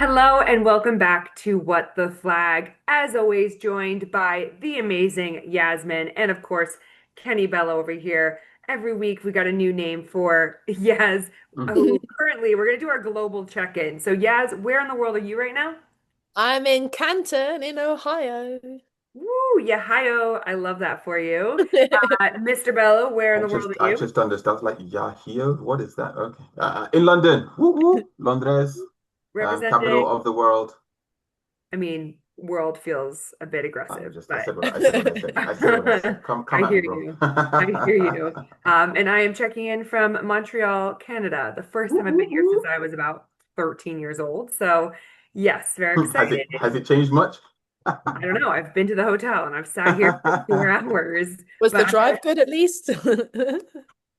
Hello and welcome back to What the Flag. As always, joined by the amazing Yasmin and, of course, Kenny Bella over here. Every week we got a new name for Yaz. Currently, we're going to do our global check-in. So, Yaz, where in the world are you right now? I'm in Canton in Ohio. Woo, Yahio. I love that for you. Mr. Bella, where in I the world just are I you? just understand like Yahio. What is that? Okay. In London. Woo woo. Londres, capital Representing, of the world. I mean, world feels a bit aggressive, I but said what I said what I said. I said what I said. Come I at me, hear bro. you. I hear you. And I am checking in from Montreal, Canada. The first Woo, time I've woo, been here since woo. I was about 13 years old. So, yes, very Has excited. it changed much? I don't know. I've been to the hotel and I've sat here for 4 hours, Was but the drive good at least?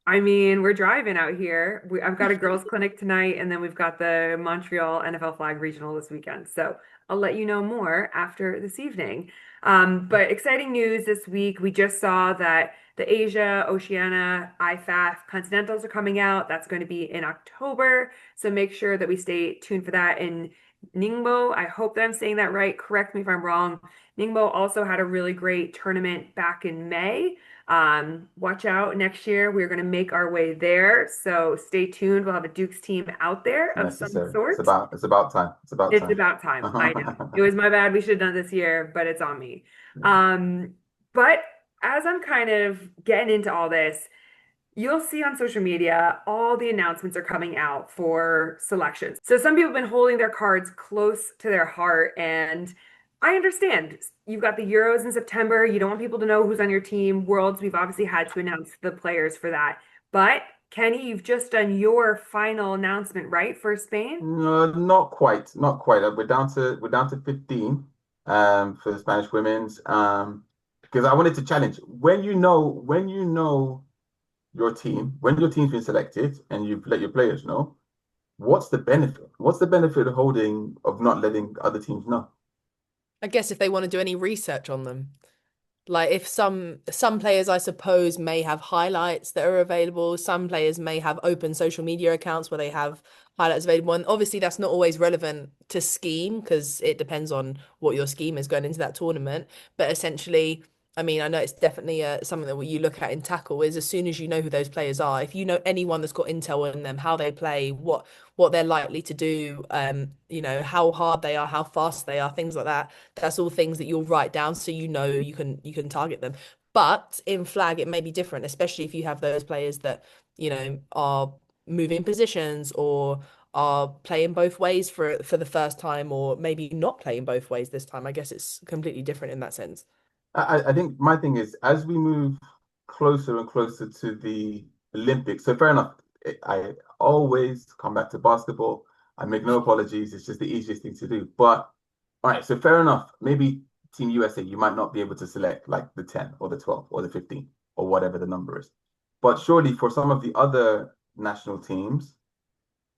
I mean, we're driving out here. I've got a girls' clinic tonight, and then we've got the Montreal NFL Flag Regional this weekend. So I'll let you know more after this evening. But exciting news this week. We just saw that the Asia, Oceania, IFAF Continentals are coming out. That's going to be in October. So make sure that we stay tuned for that in Ningbo. I hope that I'm saying that right. Correct me if I'm wrong. Ningbo also had a really great tournament back in May. Watch out next year. We're going to make our way there. So stay tuned. We'll have a Dukes team out there of some Necessary. sort. It's about time. It's about It's time. about time. I know. It was my bad. We should have done it this year, but it's on me. Um, but as I'm kind of getting into all this, you'll see on social media all the announcements are coming out for selections. So some people have been holding their cards close to their heart, and I understand. You've got the Euros in September. You don't want people to know who's on your team. Worlds, we've obviously had to announce the players for that. But Kenny, you've just done your final announcement, right, for Spain? No, not quite, not quite. We're down to 15 for the Spanish women's because I wanted to challenge when you know when your team's been selected and you've let your players know, what's the benefit? What's the benefit of not letting other teams know? I guess if they want to do any research on them. Like if some players I suppose may have highlights that are available, some players may have open social media accounts where they have highlights available. And obviously that's not always relevant to scheme because it depends on what your scheme is going into that tournament. But essentially, I mean, I know it's definitely something that you look at in tackle is as soon as you know who those players are, if you know anyone that's got intel on them, how they play, what they're likely to do, how hard they are, how fast they are, things like that. That's all things that you'll write down so you can target them. But in flag, it may be different, especially if you have those players that, are moving positions or are playing both ways for the first time, or maybe not playing both ways this time. I guess it's completely different in that sense. I think my thing is as we move closer and closer to the Olympics. So fair enough. I always come back to basketball. I make no apologies. It's just the easiest thing to do. But all right, so fair enough. Maybe Team USA, you might not be able to select like the 10 or the 12 or the 15 or whatever the number is. But surely for some of the other national teams,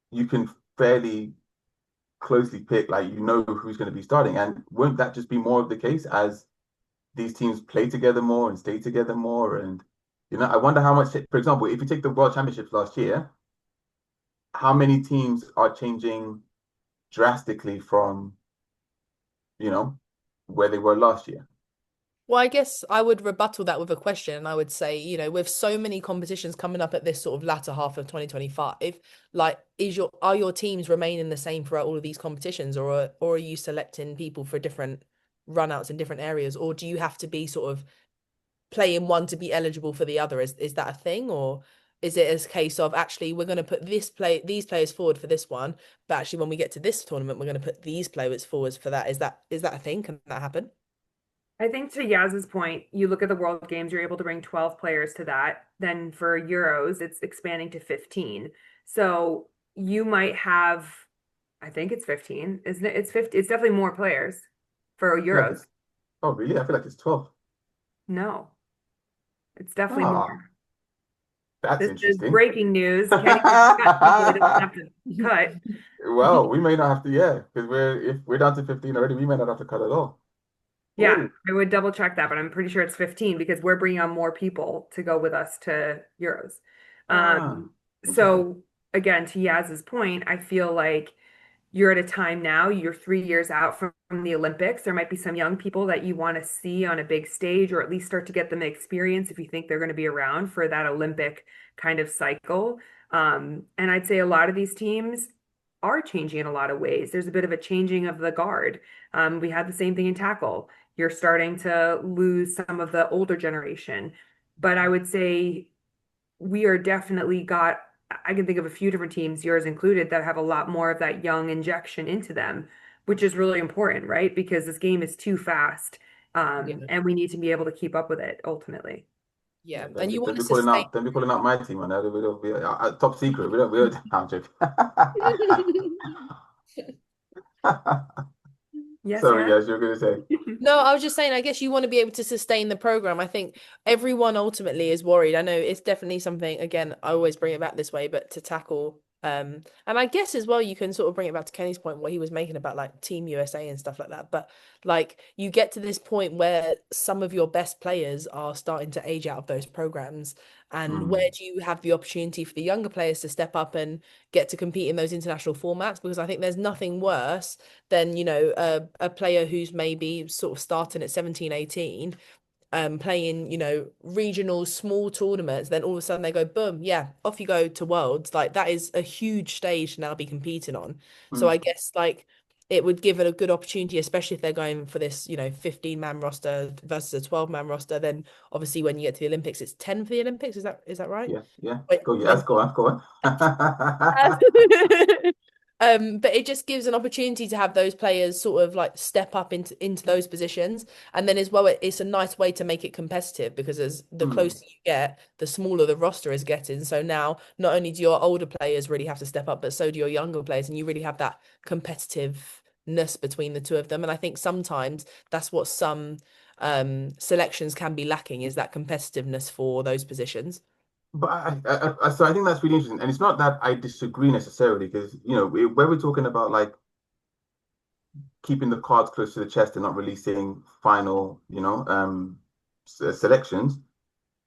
you can fairly closely pick, like you know who's going to be starting. And won't that just be more of the case as these teams play together more and stay together more? And I wonder how much, for example, if you take the World Championships last year, how many teams are changing drastically from, you know, where they were last year? Well, I guess I would rebuttal that with a question. And I would say, with so many competitions coming up at this sort of latter half of 2025, like, are your teams remaining the same throughout all of these competitions, or are you selecting people for different runouts in different areas, or do you have to be sort of playing one to be eligible for the other? Is that a thing, or is it a case of actually we're going to put these players forward for this one, but actually when we get to this tournament, we're going to put these players forwards for that? Is that a thing? Can that happen? I think to Yaz's point, you look at the World Games, you're able to bring 12 players to that. Then for Euros, it's expanding to 15. So you might have, I think it's 15, isn't it? It's 50. It's definitely more players for I feel like Euros. it's, oh, really? I feel like it's 12. No, it's definitely Ah, more. that's This is interesting. breaking news. Kenny just cut me so he doesn't have to cut. Well, we may not have to, yeah, because if we're down to 15 already, we may not have to cut at all. Yeah, Oh, I would double check that, but I'm pretty sure it's 15 because we're bringing on more people to go with us to Euros. ah, Um, interesting. so again, to Yaz's point, I feel like you're at a time now, you're 3 years out from the Olympics. There might be some young people that you want to see on a big stage, or at least start to get them experience if you think they're going to be around for that Olympic kind of cycle. And I'd say a lot of these teams are changing in a lot of ways. There's a bit of a changing of the guard. We had the same thing in tackle. You're starting to lose some of the older generation. But I would say we are definitely got, I can think of a few different teams, yours included, that have a lot more of that young injection into them, which is really important, right? Because this game is too fast, Yeah. and we need to be able to keep up with it ultimately. Yeah. Yeah, And you want don't to be calling sustain. out, don't be calling out my team, man. We don't, top secret. We don't. I'm joking. Yes, Sorry, yeah. guys, you're gonna say. No, I was just saying, I guess you want to be able to sustain the program. I think everyone ultimately is worried. I know it's definitely something, again, I always bring it back this way, but to tackle. And I guess as well, you can sort of bring it back to Kenny's point, what he was making about like Team USA and stuff like that. But like you get to this point where some of your best players are starting to age out of those programs. And where Mm, do you have the opportunity for the younger players to step up and get to compete in those international formats? Because I think there's nothing worse than, a player who's maybe sort of starting at 17, 18, playing, regional small tournaments, then all of a sudden they go, boom, yeah, off you go to Worlds. Like that is a huge stage to now be competing on. So I mm. guess like it would give it a good opportunity, especially if they're going for this, 15-man roster versus a 12-man roster. Then obviously when you get to the Olympics, it's 10 for the Olympics. Is that right? Yeah, yeah. Wait, Go, when yes, go on, go on. But it just gives an opportunity to have those players sort of like step up into those positions, and then as well, it's a nice way to make it competitive because as the Hmm. closer you get, the smaller the roster is getting. So now, not only do your older players really have to step up, but so do your younger players, and you really have that competitiveness between the two of them. And I think sometimes that's what some selections can be lacking is that competitiveness for those positions. But so I think that's really interesting, and it's not that I disagree necessarily, because where we're talking about like keeping the cards close to the chest and not releasing final, selections.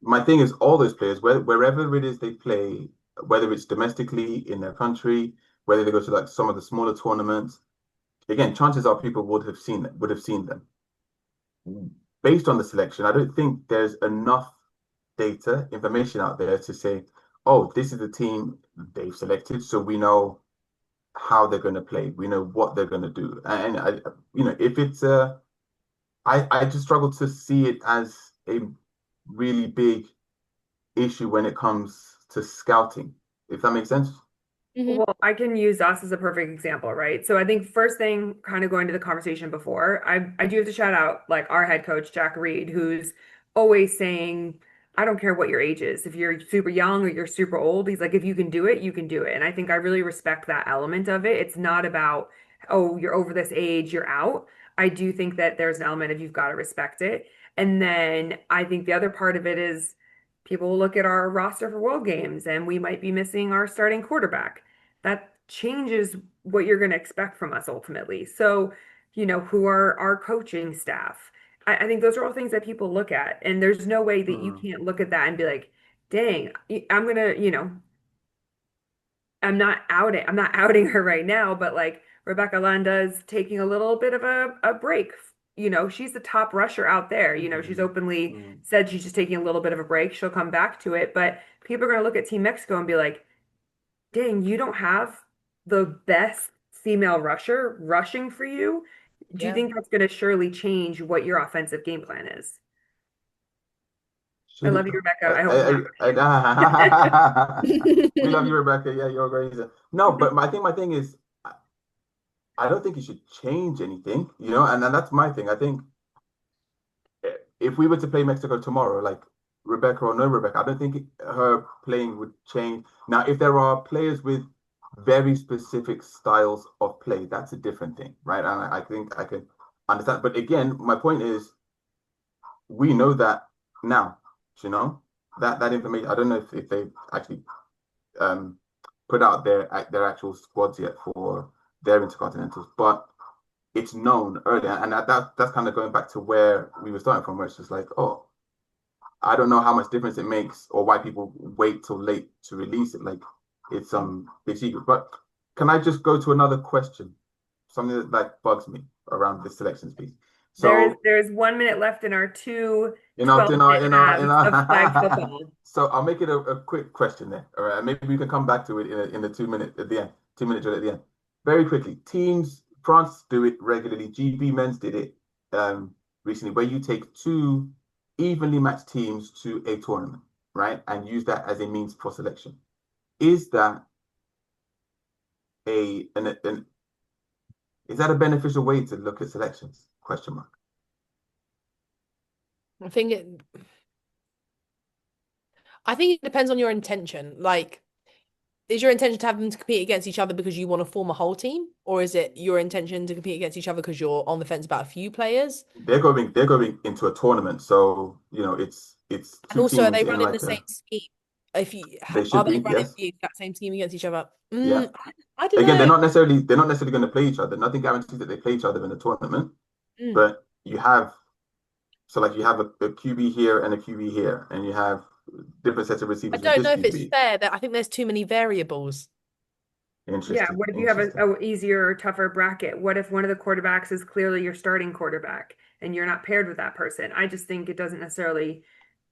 My thing is all those players, wherever it is they play, whether it's domestically in their country, whether they go to like some of the smaller tournaments, again, chances are people would have seen them. Based on the selection, I don't think there's enough data, information out there to say, oh, this is the team they've selected, so we know how they're going to play, we know what they're going to do. And if it's I just struggle to see it as a really big issue when it comes to scouting, if that makes sense. Hmm. Well, I can use us as a perfect example, right? So I think first thing, kind of going to the conversation before, I do have to shout out like our head coach, Jack Reed, who's always saying, I don't care what your age is. If you're super young or you're super old, he's like, if you can do it, you can do it. And I think I really respect that element of it. It's not about, oh, you're over this age, you're out. I do think that there's an element of you've got to respect it. And then I think the other part of it is people will look at our roster for World Games and we might be missing our starting quarterback. That changes what you're going to expect from us ultimately. So, who are our coaching staff? I think those are all things that people look at. And there's no way that you Hmm. can't look at that and be like, dang, I'm gonna, I'm not outing her right now, but like Rebecca Landa's taking a little bit of a break. She's the top rusher out there. She's Hmm. openly Hmm. said she's just taking a little bit of a break. She'll come back to it, but people are going to look at Team Mexico and be like, dang, you don't have the best female rusher rushing for you. Do you Yeah. think that's going to surely change what your offensive game plan is? I Should it? love you, Rebecca. I hope not. We love you, Rebecca. Yeah, you're crazy. No, but I think my thing is, I don't think you should change anything, and that's my thing. I think if we were to play Mexico tomorrow, like Rebecca or no Rebecca, I don't think her playing would change. Now, if there are players with very specific styles of play, that's a different thing, right? And I think I can understand. But again, my point is, we know that now, you know, that information. I don't know if they've actually um, put out their actual squads yet for their intercontinentals, but it's known earlier, and that's kind of going back to where we were starting from, where it's just like, oh, I don't know how much difference it makes or why people wait till late to release it. Like it's big secret. But can I just go to another question? Something that like bugs me around the selections piece. There's So there's 1 minute left in our two in our 12-minute halves of flag football. so I'll make it a quick question there. All right, maybe we can come back to it in the 2 minute at the end, 2 minute drill at the end. Very quickly, teams, France do it regularly. GB men's did it recently, where you take two evenly matched teams to a tournament, right, and use that as a means for selection. Is that an is that a beneficial way to look at selections? Question mark. I think it I think it depends on your intention. Like, is your intention to have them to compete against each other because you want to form a whole team? Or is it your intention to compete against each other because you're on the fence about a few players? They're going into a tournament, so it's And two also, are teams they in running the like same a scheme? If you they are should they be, running yes. the exact same scheme against each other? Yeah. I don't Again, know. they're not necessarily going to play each other. Nothing guarantees that they play each other in a tournament, Mm. but you have so like you have a QB here and a QB here, and you have different sets of I receivers with don't this know if it's QB. fair that I think there's too many variables. Yeah, Interesting, what if you have interesting. a easier or tougher bracket? What if one of the quarterbacks is clearly your starting quarterback and you're not paired with that person? I just think it doesn't necessarily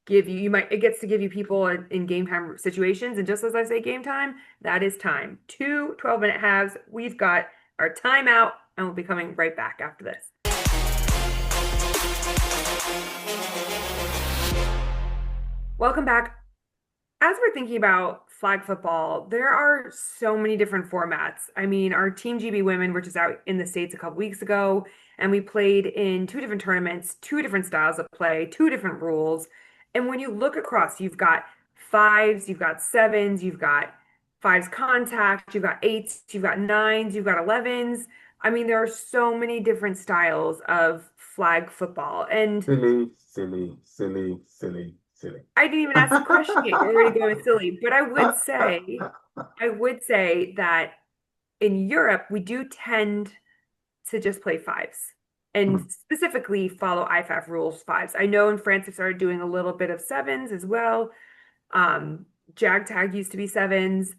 give you, it gets to give you people in game time situations. And just as I say game time, that is time. Two 12-minute halves. We've got our timeout and we'll be coming right back after this. Welcome back. As we're thinking about flag football, there are so many different formats. I mean, our Team GB women were just out in the States a couple weeks ago, and we played in two different tournaments, two different styles of play, two different rules. And when you look across, you've got fives, you've got sevens, you've got fives contact, you've got eights, you've got nines, you've got 11s. I mean, there are so many different styles of flag football. And Silly, silly, silly, silly, silly. I didn't even ask the question yet. You're already going silly. But I would say that in Europe, we do tend to just play fives and specifically follow IFAF rules fives. I know in France they started doing a little bit of sevens as well. Um, Jag tag used to be sevens,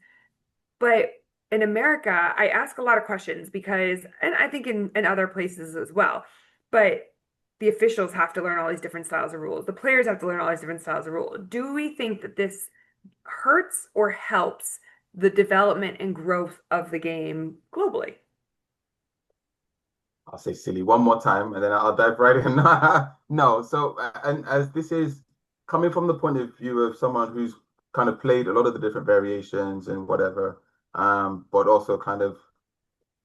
but in America, I ask a lot of questions because, and I think in other places as well, but the officials have to learn all these different styles of rules. The players have to learn all these different styles of rules. Do we think that this hurts or helps the development and growth of the game globally? I'll say silly one more time and then I'll dive right in. No, so and as this is coming from the point of view of someone who's kind of played a lot of the different variations and whatever, but also kind of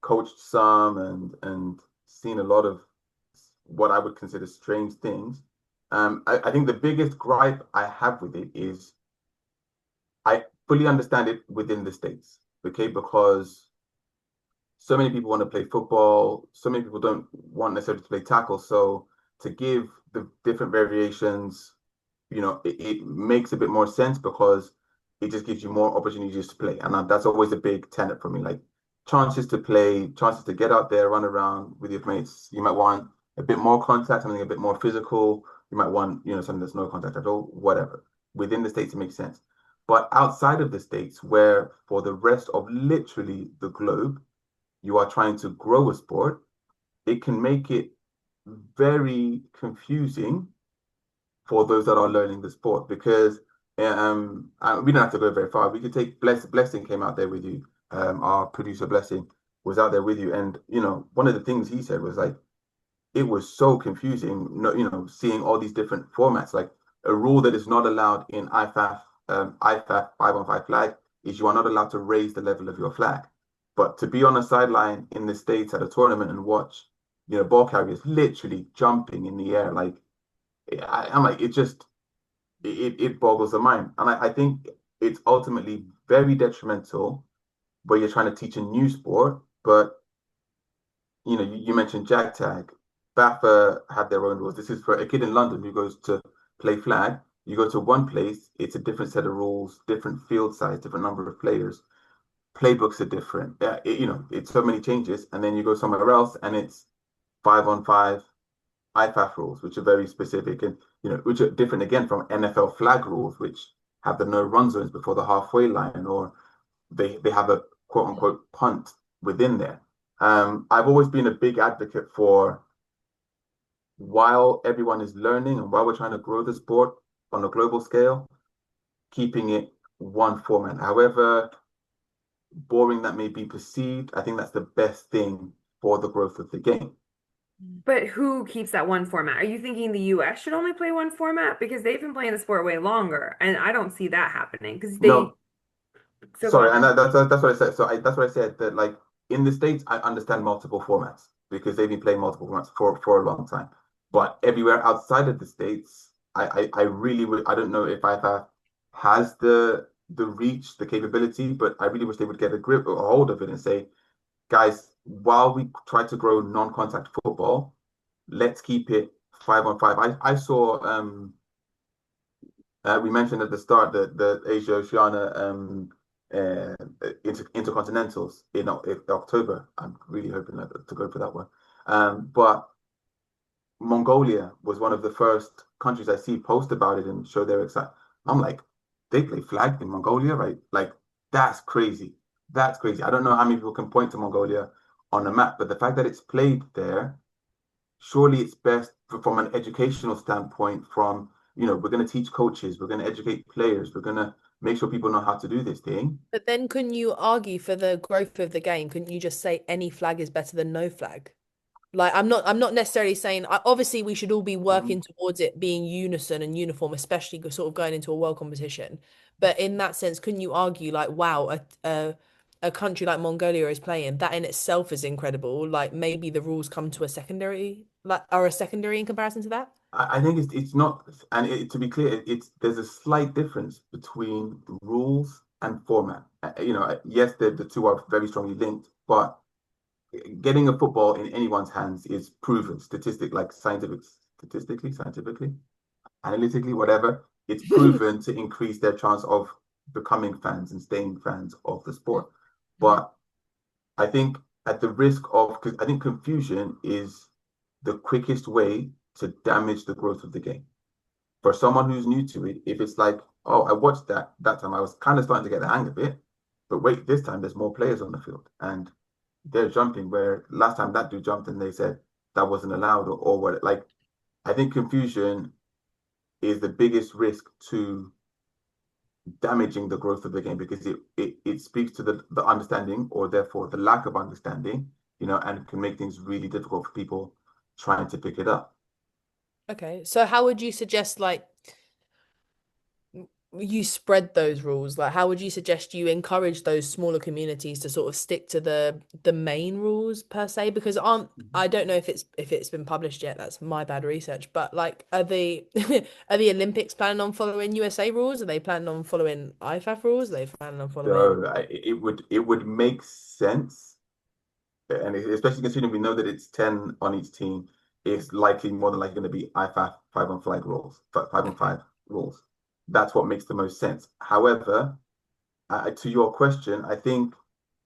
coached some and seen a lot of what I would consider strange things. I think the biggest gripe I have with it is I fully understand it within the States, okay, because so many people want to play football. So many people don't want necessarily to play tackle. So to give the different variations, it makes a bit more sense because it just gives you more opportunities to play. And that's always a big tenet for me. Like chances to play, chances to get out there, run around with your mates. You might want a bit more contact, something a bit more physical. You might want, something that's no contact at all, whatever. Within the States, it makes sense. But outside of the States, where for the rest of literally the globe, you are trying to grow a sport, it can make it very confusing for those that are learning the sport because we don't have to go very far. We could take Blessing came out there with you. Our producer Blessing was out there with you, and one of the things he said was like it was so confusing. Seeing all these different formats, like a rule that is not allowed in IFAF 5-on-5 flag is you are not allowed to raise the level of your flag. But to be on a sideline in the States at a tournament and watch, ball carriers literally jumping in the air, like I'm like, it boggles the mind. And I think it's ultimately very detrimental where you're trying to teach a new sport. But, you mentioned Jag Tag. BAFA had their own rules. This is for a kid in London who goes to play flag. You go to one place, it's a different set of rules, different field size, different number of players. Playbooks are different. It's so many changes. And then you go somewhere else and it's 5-on-5 IFAF rules, which are very specific and, which are different again from NFL flag rules, which have the no run zones before the halfway line, or they have a quote unquote punt within there. I've always been a big advocate for, while everyone is learning and while we're trying to grow the sport on a global scale, keeping it one format. However boring that may be perceived, I think that's the best thing for the growth of the game. But who keeps that one format? Are you thinking the US should only play one format? Because they've been playing the sport way longer, and I don't see that happening. Because No, so go sorry, on. and that's what I said. That's what I said, that like in the States, I understand multiple formats because they've been playing multiple formats for a long time. But everywhere outside of the States, I really would, I don't know if IFAF has the reach, the capability, but I really wish they would get a grip or a hold of it and say, guys, while we try to grow non-contact football, let's keep it 5-on-5. I saw we mentioned at the start that the Asia Oceania intercontinentals in October. I'm really hoping to go for that one. But Mongolia was one of the first countries I see post about it and show their excitement. I'm like, they play flag in Mongolia, right? Like, that's crazy. That's crazy. I don't know how many people can point to Mongolia on a map, but the fact that it's played there, surely it's best from an educational standpoint. From, we're going to teach coaches, we're going to educate players, we're going to make sure people know how to do this thing. But then couldn't you argue for the growth of the game? Couldn't you just say any flag is better than no flag? Like I'm not necessarily saying obviously we should all be Mhm. working towards it being unison and uniform, especially sort of going into a world competition. But in that sense, couldn't you argue like, wow, a country like Mongolia is playing, that in itself is incredible. Like maybe the rules come to a secondary, like are a secondary in comparison to that? I think it's not, and to be clear, there's a slight difference between rules and format. Yes, the two are very strongly linked, but getting a football in anyone's hands is proven scientifically, analytically, whatever. It's proven to increase their chance of becoming fans and staying fans of the sport. Mhm. But I think, at the risk of, because I think confusion is the quickest way to damage the growth of the game. For someone who's new to it, if it's like, oh, I watched that time, I was kind of starting to get the hang of it, but wait, this time there's more players on the field and they're jumping, where last time that dude jumped and they said that wasn't allowed, or what. Like, I think confusion is the biggest risk to damaging the growth of the game, because it speaks to the understanding, or therefore the lack of understanding, and can make things really difficult for people trying to pick it up. Okay, so how would you suggest like you spread those rules? Like how would you suggest you encourage those smaller communities to sort of stick to the main rules per se? Because I don't know if it's been published yet. That's my bad research. But like are the are the Olympics planning on following USA rules? Are they planning on following IFAF rules? Are they planning on following So it would make sense, and especially considering we know that it's 10 on each team, it's likely, more than likely, going to be IFAF 5-on-5 rules, 5-on-5 rules. That's what makes the most sense. However, to your question, I think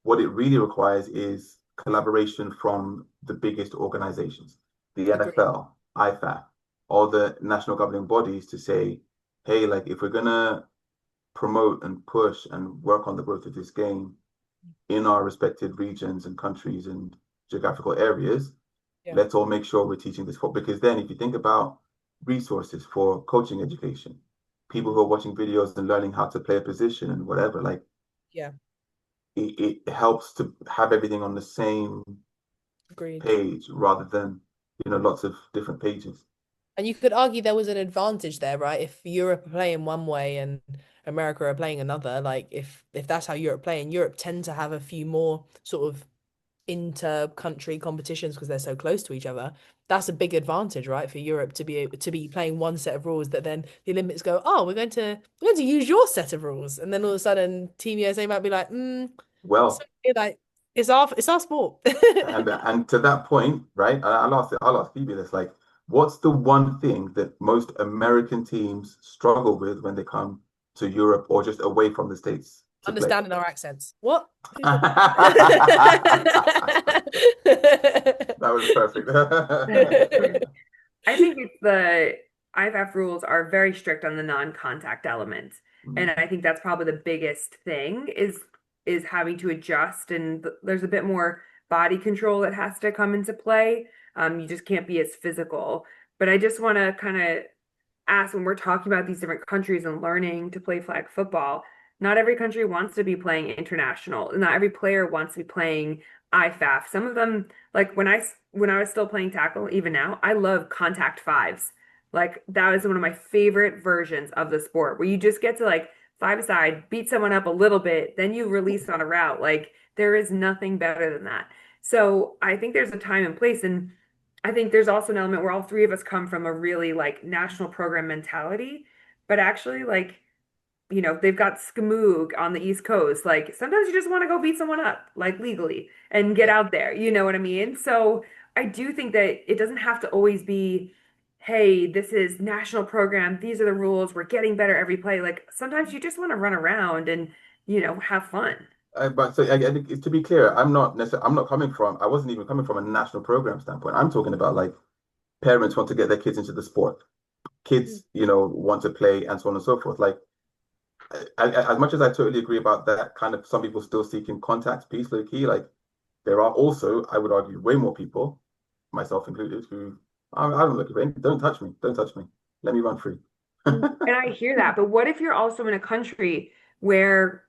what it really requires is collaboration from the biggest organizations, the agree? NFL, IFAF, all the national governing bodies, to say, hey, like, if we're gonna promote and push and work on the growth of this game in our respected regions and countries and geographical areas, Yeah. let's all make sure we're teaching this. Because then, if you think about resources for coaching education, people who are watching videos and learning how to play a position and whatever, like, Yeah, it helps to have everything on the same agreed. page rather than, lots of different pages. And you could argue there was an advantage there, right? If Europe are playing one way and America are playing another, like if that's how Europe play, and Europe tend to have a few more sort of inter-country competitions because they're so close to each other. That's a big advantage, right, for Europe to be able to be playing one set of rules that then the Olympics go, oh, we're going to use your set of rules, and then all of a sudden Team USA might be like, Well, sorry, like it's our sport. and to that point, right? I'll ask Phoebe this. Like, what's the one thing that most American teams struggle with when they come to Europe or just away from the States to play? Understanding our accents. What? Who said That was perfect. I think it's the IFAF rules are very strict on the non-contact element. And I think that's probably the biggest thing is is having to adjust, and there's a bit more body control that has to come into play. You just can't be as physical. But I just want to kind of ask, when we're talking about these different countries and learning to play flag football, not every country wants to be playing international. Not every player wants to be playing IFAF. Some of them, like when I was still playing tackle, even now, I love contact fives. Like that was one of my favorite versions of the sport where you just get to like five aside, beat someone up a little bit, then you release on a route. Like there is nothing better than that. So I think there's a time and place. And I think there's also an element where all three of us come from a really like national program mentality, but actually like, they've got Skamoog on the East Coast. Like sometimes you just want to go beat someone up, like legally, and get Yeah. out there. You know what I mean? So I do think that it doesn't have to always be, hey, this is national program. These are the rules. We're getting better every play. Like sometimes you just want to run around and, have fun. But so I think to be clear, I'm not necessarily, I'm not coming from, I wasn't even coming from a national program standpoint. I'm talking about like parents want to get their kids into the sport. Kids, want to play and so on and so forth. Like, as much as I totally agree about that, kind of some people still seeking contact piece, low key. Like, there are also, I would argue, way more people, myself included, who I don't look at it. Don't touch me. Don't touch me. Let me run free. And I hear that, but what if you're also in a country where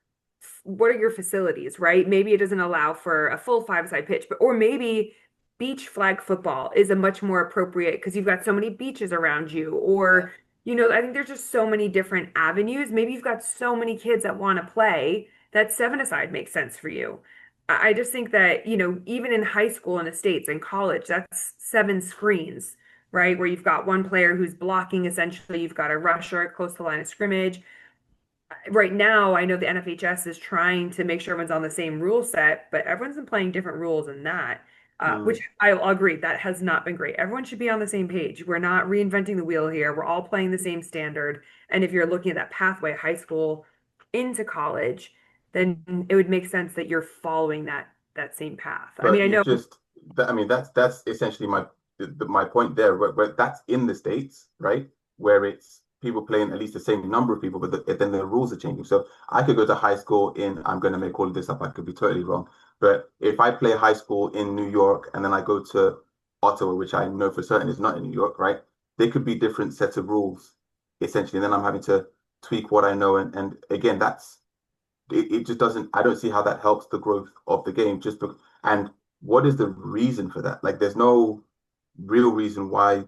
what are your facilities, right? Maybe it doesn't allow for a full five-side pitch, but or maybe beach flag football is a much more appropriate because you've got so many beaches around you, Yeah. or I think there's just so many different avenues. Maybe you've got so many kids that want to play that seven-a-side makes sense for you. I just think that, even in high school in the States and college, that's seven screens, right? Where you've got one player who's blocking essentially, you've got a rusher close to the line of scrimmage. Right now, I know the NFHS is trying to make sure everyone's on the same rule set, but everyone's been playing different rules in that, which Mm. I'll agree that has not been great. Everyone should be on the same page. We're not reinventing the wheel here. We're all playing the same standard. And if you're looking at that pathway, high school into college, then it would make sense that you're following that same path. I mean, But I you've know. just, I mean, that's essentially my point there, where that's in the States, right? Where it's people playing at least the same number of people, but then the rules are changing. So I could go to high school I'm going to make all of this up, I could be totally wrong. But if I play high school in New York and then I go to Ottawa, which I know for certain is not in New York, right? There could be different sets of rules, essentially. And then I'm having to tweak what I know. And again, it just doesn't, I don't see how that helps the growth of the game. And what is the reason for that? Like, there's no real reason why.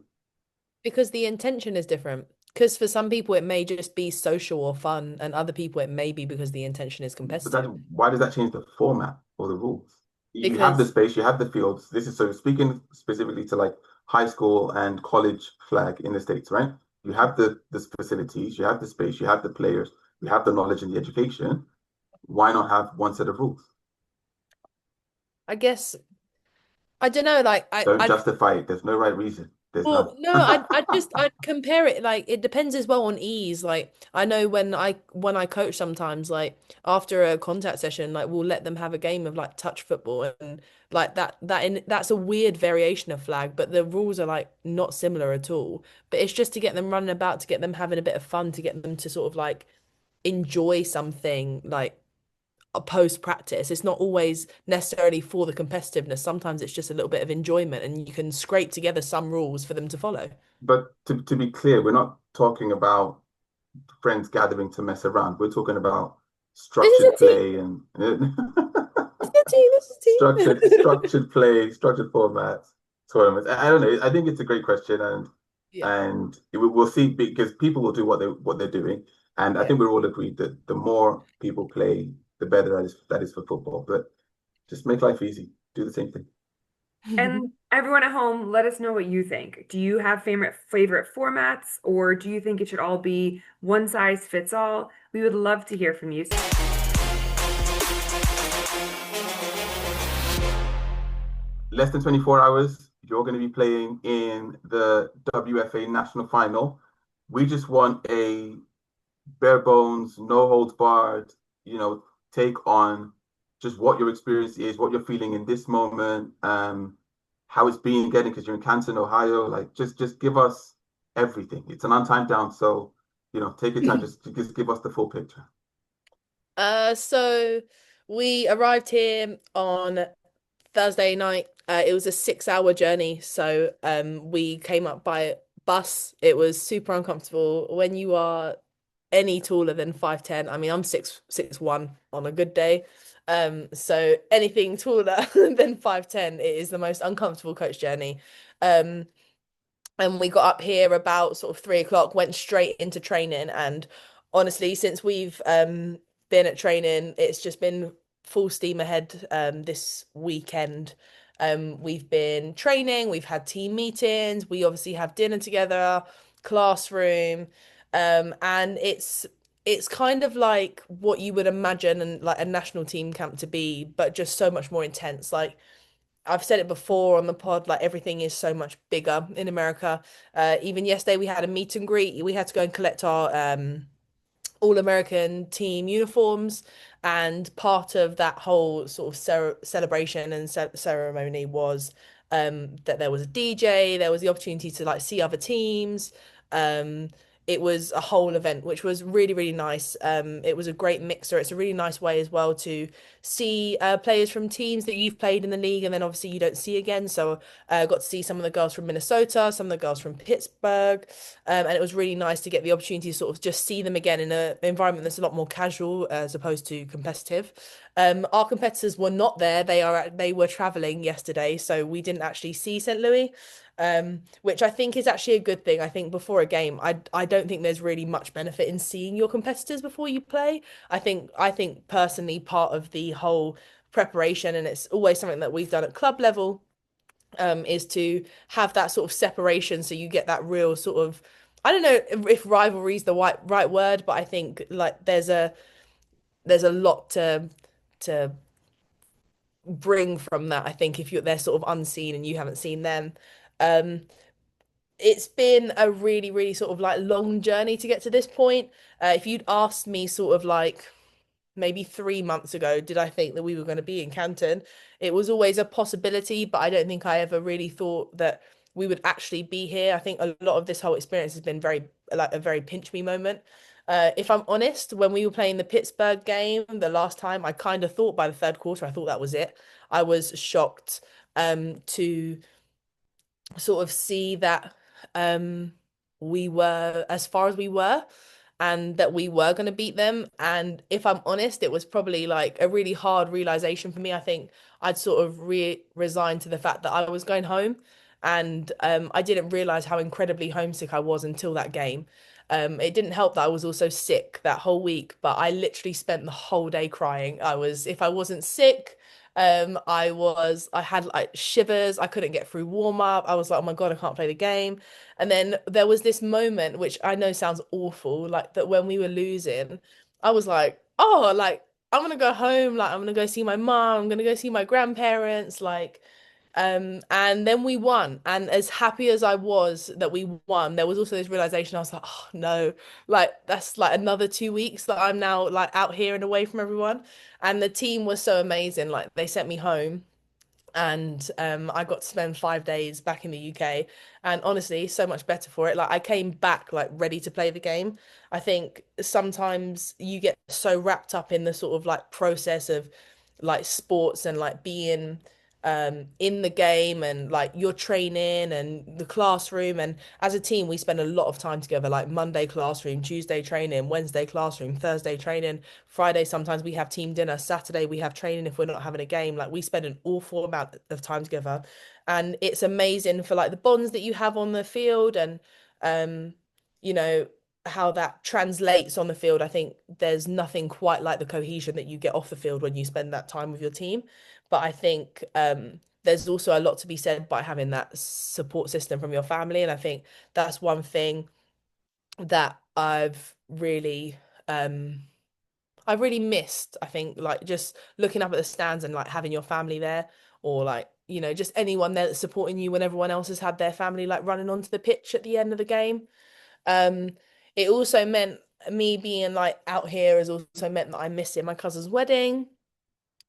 Because the intention is different. Because for some people it may just be social or fun, and other people it may be because the intention is But that, competitive. why does that change the format or the rules? You have the Because space, you have the fields. This is so speaking specifically to like high school and college flag in the States, right? You have the facilities, you have the space, you have the players, you have the knowledge and the education. Why not have one set of rules? I guess I don't know, like Don't justify it. There's no right reason. There's none. well, no, I'd compare it, like it depends as well on ease. Like I know when I coach sometimes, like after a contact session, like we'll let them have a game of like touch football, and like that's a weird variation of flag, but the rules are like not similar at all. But it's just to get them running about, to get them having a bit of fun, to get them to sort of like enjoy something like a post practice. It's not always necessarily for the competitiveness. Sometimes it's just a little bit of enjoyment, and you can scrape together some rules for them to follow. But to be clear, we're not talking about friends gathering to mess around. We're talking about This is structured a team. play and This is a team. This is a team. structured play, structured formats, tournaments. I don't know. I think it's a great question, Yeah, and we'll see because people will do what they're doing, and I yeah. think we're all agreed that the more people play, the better that is for football. But just make life easy. Do the same thing. And everyone at home, let us know what you think. Do you have favorite formats, or do you think it should all be one size fits all? We would love to hear from you. Less than 24 hours, you're going to be playing in the WFA National Final. We just want a bare bones, no holds barred, take on just what your experience is, what you're feeling in this moment, how it's been getting because you're in Canton, Ohio. Like just give us everything. It's an on time down, so take your time. Just give us the full picture. So We arrived here on Thursday night. It was a 6 hour journey, so we came up by bus. It was super uncomfortable when you are any taller than 5'10". I mean, I'm 6'1" on a good day. So anything taller than 5'10", it is the most uncomfortable coach journey. Um, and we got up here about sort of 3 o'clock, went straight into training. And honestly, since we've been at training, it's just been full steam ahead this weekend. We've been training, we've had team meetings, we obviously have dinner together, classroom, and it's kind of like what you would imagine and like a national team camp to be, but just so much more intense. Like I've said it before on the pod, like everything is so much bigger in America. Even yesterday we had a meet and greet. We had to go and collect our all-American team uniforms, and part of that whole sort of celebration and ceremony was that there was a DJ, there was the opportunity to like see other teams. Um, it was a whole event, which was really, really nice. It was a great mixer. It's a really nice way as well to see players from teams that you've played in the league and then obviously you don't see again. So I got to see some of the girls from Minnesota, some of the girls from Pittsburgh, and it was really nice to get the opportunity to sort of just see them again in an environment that's a lot more casual as opposed to competitive. Our competitors were not there. They were traveling yesterday, so we didn't actually see St. Louis. Which I think is actually a good thing. I think before a game, I don't think there's really much benefit in seeing your competitors before you play. I think personally part of the whole preparation, and it's always something that we've done at club level, is to have that sort of separation so you get that real sort of, I don't know if rivalry is the right word, but I think like there's a lot to bring from that. I think if they're sort of unseen and you haven't seen them. Um, it's been a really, really sort of like long journey to get to this point. If you'd asked me sort of like maybe 3 months ago, did I think that we were going to be in Canton? It was always a possibility, but I don't think I ever really thought that we would actually be here. I think a lot of this whole experience has been very like a very pinch me moment. If I'm honest, when we were playing the Pittsburgh game the last time, I kind of thought by the third quarter, I thought that was it. I was shocked to sort of see that we were as far as we were and that we were going to beat them. And if I'm honest, it was probably like a really hard realization for me. I think I'd sort of resigned to the fact that I was going home. And I didn't realize how incredibly homesick I was until that game. It didn't help that I was also sick that whole week, but I literally spent the whole day crying. If I wasn't sick, I had like shivers. I couldn't get through warm up. I was like, oh my God, I can't play the game. And then there was this moment, which I know sounds awful, like that when we were losing, I was like, oh, like I'm gonna go home, like I'm gonna go see my mom, I'm gonna go see my grandparents, like and then we won. And as happy as I was that we won, there was also this realization I was like, oh no, like that's like another 2 weeks that I'm now like out here and away from everyone. And the team was so amazing. Like they sent me home and I got to spend 5 days back in the UK, and honestly so much better for it. Like I came back like ready to play the game. I think sometimes you get so wrapped up in the sort of like process of like sports and like being in the game and like your training and the classroom, and as a team we spend a lot of time together, like Monday classroom, Tuesday training, Wednesday classroom, Thursday training, Friday sometimes we have team dinner, Saturday we have training if we're not having a game. Like we spend an awful amount of time together, and it's amazing for like the bonds that you have on the field and um you know how that translates on the field. I think there's nothing quite like the cohesion that you get off the field when you spend that time with your team. But I think there's also a lot to be said by having that support system from your family. And I think that's one thing that um, I've really missed. I think like just looking up at the stands and like having your family there, or like, just anyone there that's supporting you when everyone else has had their family like running onto the pitch at the end of the game. Um, it also meant me being like out here has also meant that I'm missing my cousin's wedding,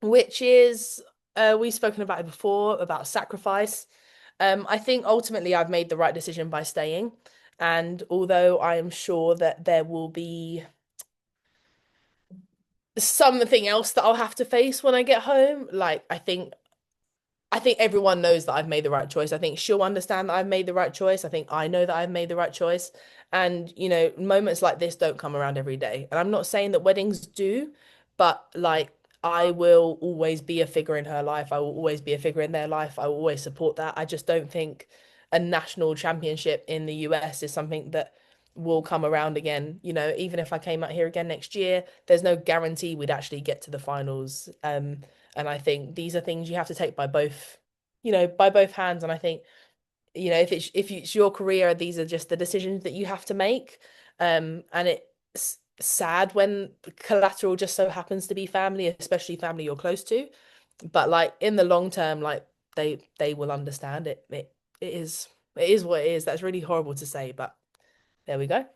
which is we've spoken about it before about sacrifice. I think ultimately I've made the right decision by staying, and although I am sure that there will be something else that I'll have to face when I get home. Like, I think everyone knows that I've made the right choice. I think she'll understand that I've made the right choice. I think I know that I've made the right choice. And, you know, moments like this don't come around every day. And I'm not saying that weddings do, but like I will always be a figure in her life. I will always be a figure in their life. I will always support that. I just don't think a national championship in the US is something that will come around again. You know, even if I came out here again next year, there's no guarantee we'd actually get to the finals. And I think these are things you have to take by both, you know, by both hands. And I think, you know, if it's your career, these are just the decisions that you have to make. And it's sad when collateral just so happens to be family, especially family you're close to. But like in the long term, like they will understand it. It is what it is. That's really horrible to say, but there we go.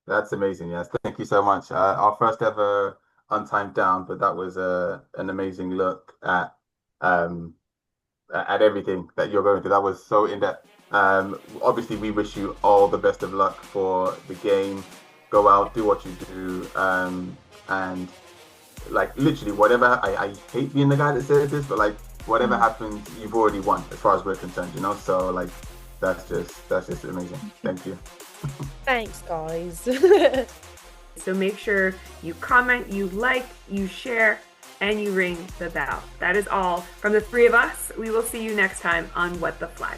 That's amazing. Yes, thank you so much. Our first ever untimed down, but that was an amazing look um, at everything that you're going through. That was so in depth. Obviously, we wish you all the best of luck for the game. Go out, do what you do, and like literally whatever. I hate being the guy that says this, but like whatever happens, you've already won as far as we're concerned. You know, so like that's just amazing. Thank you. Thanks, guys. So make sure you comment, you like, you share, and you ring the bell. That is all from the three of us. We will see you next time on What the Flag.